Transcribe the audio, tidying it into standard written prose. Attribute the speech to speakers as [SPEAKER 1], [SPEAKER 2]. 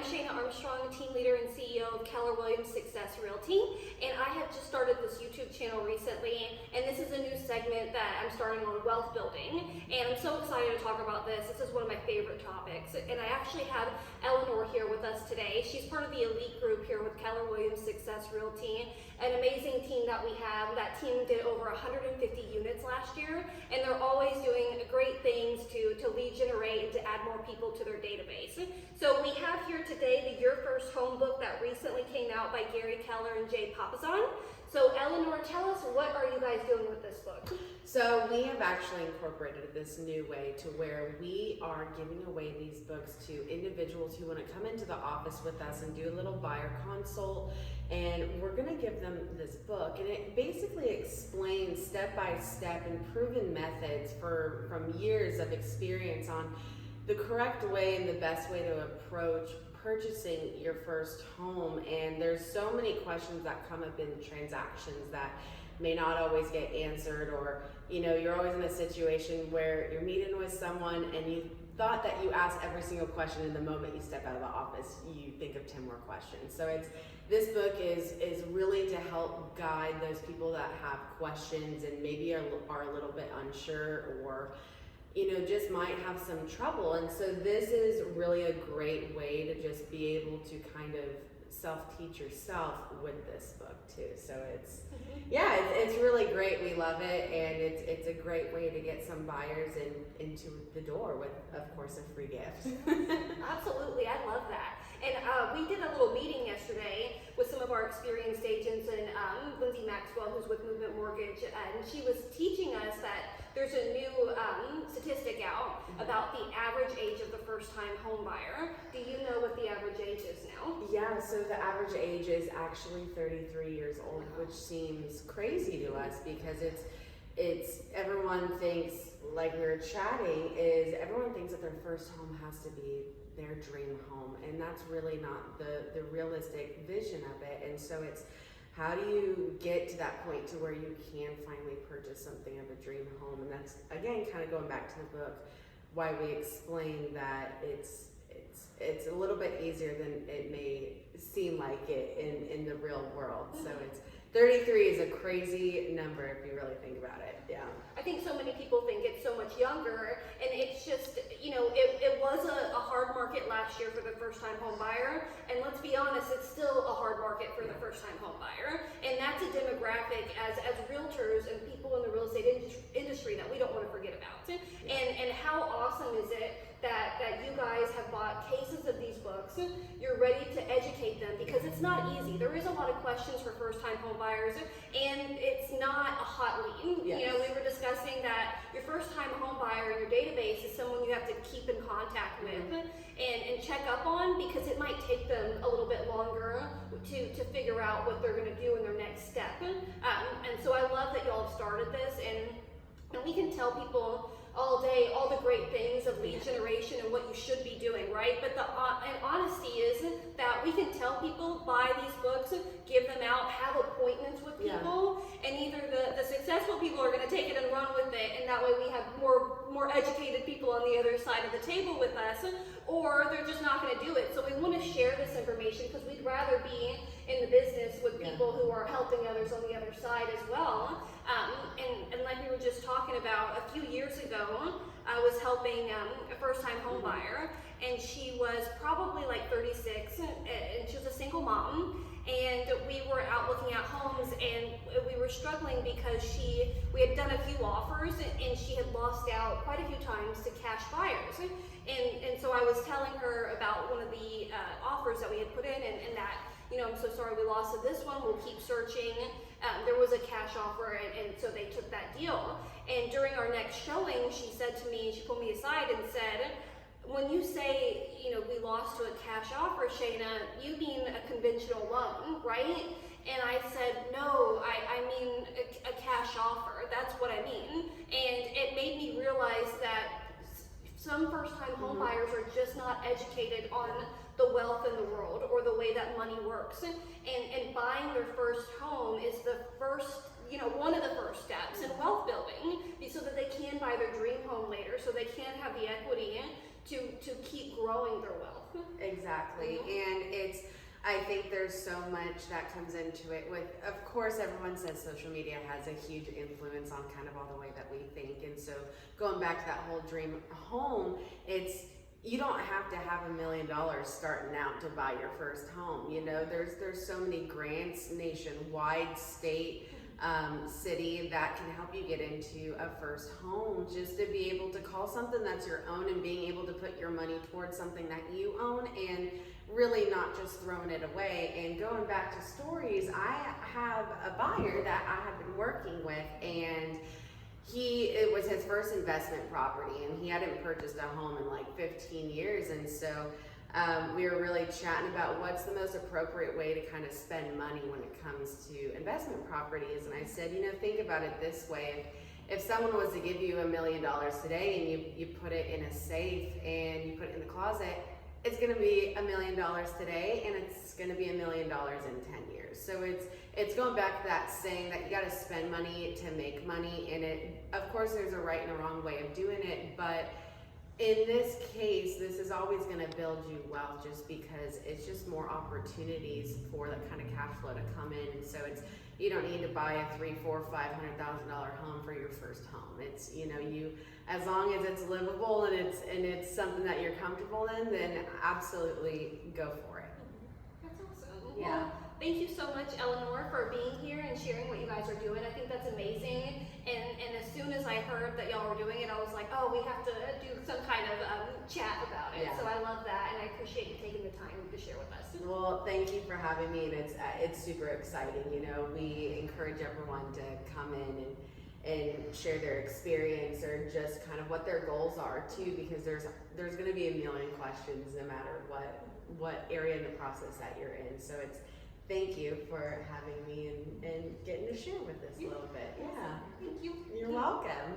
[SPEAKER 1] Shayna Armstrong, team leader and CEO of Keller Williams Success Realty, and I have just started this YouTube channel recently, and this is a new segment that I'm starting on wealth building, and I'm so excited to talk about this. This is one of my favorite topics, and I actually have Elinore here with us today. She's part of the elite group here with Keller Williams Success Realty, an amazing team that we have. That team did over 150 units last year, and they're always doing great things to lead generate and to add more people to their database. So we have here today the Your First Home book that recently came out by Gary Keller and Jay Papasan. So Elinore, tell us, what are you guys doing with this book?
[SPEAKER 2] So we have actually incorporated this new way to where we are giving away these books to individuals who want to come into the office with us and do a little buyer consult, and we're going to give them this book, and it basically explains step by step and proven methods from years of experience on the correct way and the best way to approach purchasing your first home. And there's so many questions that come up in transactions that may not always get answered, or you're always in a situation where you're meeting with someone and you thought that you asked every single question, and the moment you step out of the office you think of 10 more questions. So this book is really to help guide those people that have questions and maybe are a little bit unsure, or just might have some trouble. And so this is really a great way to just be able to kind of self-teach yourself with this book too. So it's really great. We love it, and it's a great way to get some buyers into the door with, of course, a free gift.
[SPEAKER 1] Absolutely, I love that. And we did a little meeting yesterday with some of our experienced agents, and Lindsay Maxwell, who's with Movement Mortgage, and she was teaching us that there's a new statistic out about the average age of the first-time home buyer. Do you know what the average age is now?
[SPEAKER 2] Yeah, so the average age is actually 33 years old, which seems crazy to us because it's everyone thinks, like we were chatting, is everyone thinks that their first home has to be their dream home, and that's really not the realistic vision of it. And so it's, how do you get to that point to where you can finally purchase something of a dream home? And that's, again, kind of going back to the book, why we explain that it's a little bit easier than it may seem like it in the real world. So it's 33 is a crazy number if you really think about it. Yeah.
[SPEAKER 1] I think so many people think it's so much younger, and it's just, it was a hard market last year for the first-time home buyer, and let's be honest, it's still a hard market for the first-time home buyer, and that's a demographic as realtors and people in the real estate industry that we don't want to forget about. And how awesome is it that you guys have bought cases of these books, you're ready to educate them, because it's not easy. There is a lot of questions for first-time home buyers, and it's not a hot lead.
[SPEAKER 2] Yes.
[SPEAKER 1] We were discussing that your first-time home buyer in your database is someone you have to keep in contact with and check up on, because it might take them a little bit longer to figure out what they're going to do in their next step. And so I love that y'all have started this, and we can tell people all day all the great things of lead generation and what you should be doing, right? But and honesty is that we can tell people, buy these books, give them out, have appointments with people, and either the successful people are going to take it and run with it, and that way we have more educated people on the other side of the table with us, or they're just not going to do it. So we want to share this information because we'd rather be in the business with people who are helping others on the other side as well. And like we were just talking about, a few years ago, I was helping a first-time home buyer, and she was probably like 36, and she was a single mom, and we were out looking at homes, and we were struggling because we had done a few offers, and she had lost out quite a few times to cash buyers. And so I was telling her about one of the offers that we had put in, and that, I'm so sorry we lost to this one, we'll keep searching. There was a cash offer, and so they took that deal. And during our next showing, she said to me, she pulled me aside and said, when you say, we lost to a cash offer, Shayna, you mean a conventional loan, right? And I said, no, I mean a cash offer. That's what I mean. And it made me realize that some first-time home buyers are just not educated on the wealth in the world or the way that money works. And buying their first home is the first, one of the first steps in wealth building, so that they can buy their dream home later, so they can have the equity to keep growing their wealth.
[SPEAKER 2] Exactly. And I think there's so much that comes into it with, of course, everyone says social media has a huge influence on kind of all the way that we think. And so going back to that whole dream home, you don't have to have $1 million starting out to buy your first home. You know, there's so many grants nationwide, state, city that can help you get into a first home, just to be able to call something that's your own and being able to put your money towards something that you own and really not just throwing it away. And going back to stories, I have a buyer that I have been working with, and it was his first investment property, and he hadn't purchased a home in like 15 years. And so we were really chatting about what's the most appropriate way to kind of spend money when it comes to investment properties. And I said, you know, think about it this way. If someone was to give you $1 million today and you put it in a safe and you put it in the closet, it's going to be $1 million today, and it's going to be $1 million in 10 years. So it's going back to that saying that you got to spend money to make money. And of course, there's a right and a wrong way of doing it, but in this case, this is always going to build you wealth, just because it's just more opportunities for that kind of cash flow to come in. And so you don't need to buy a $300,000, $400,000, $500,000 home for your first home. It's, you know, as long as it's livable and it's something that you're comfortable in, then absolutely go for it.
[SPEAKER 1] That's awesome.
[SPEAKER 2] Yeah.
[SPEAKER 1] Well, thank you so much, Elinore, for being here and sharing what you guys are doing. I think that's amazing. And as soon as I heard that y'all were doing it, I was like, oh, we have to do some kind of chat about it.
[SPEAKER 2] Yeah.
[SPEAKER 1] So I love that, and I appreciate you taking the time to share with us.
[SPEAKER 2] Well, thank you for having me, and it's super exciting. You know, we encourage everyone to come in and share their experience, or just kind of what their goals are too, because there's going to be a million questions no matter what area in the process that you're in. So thank you for having me and getting to share with us a little bit. Yeah.
[SPEAKER 1] Thank you.
[SPEAKER 2] You're welcome.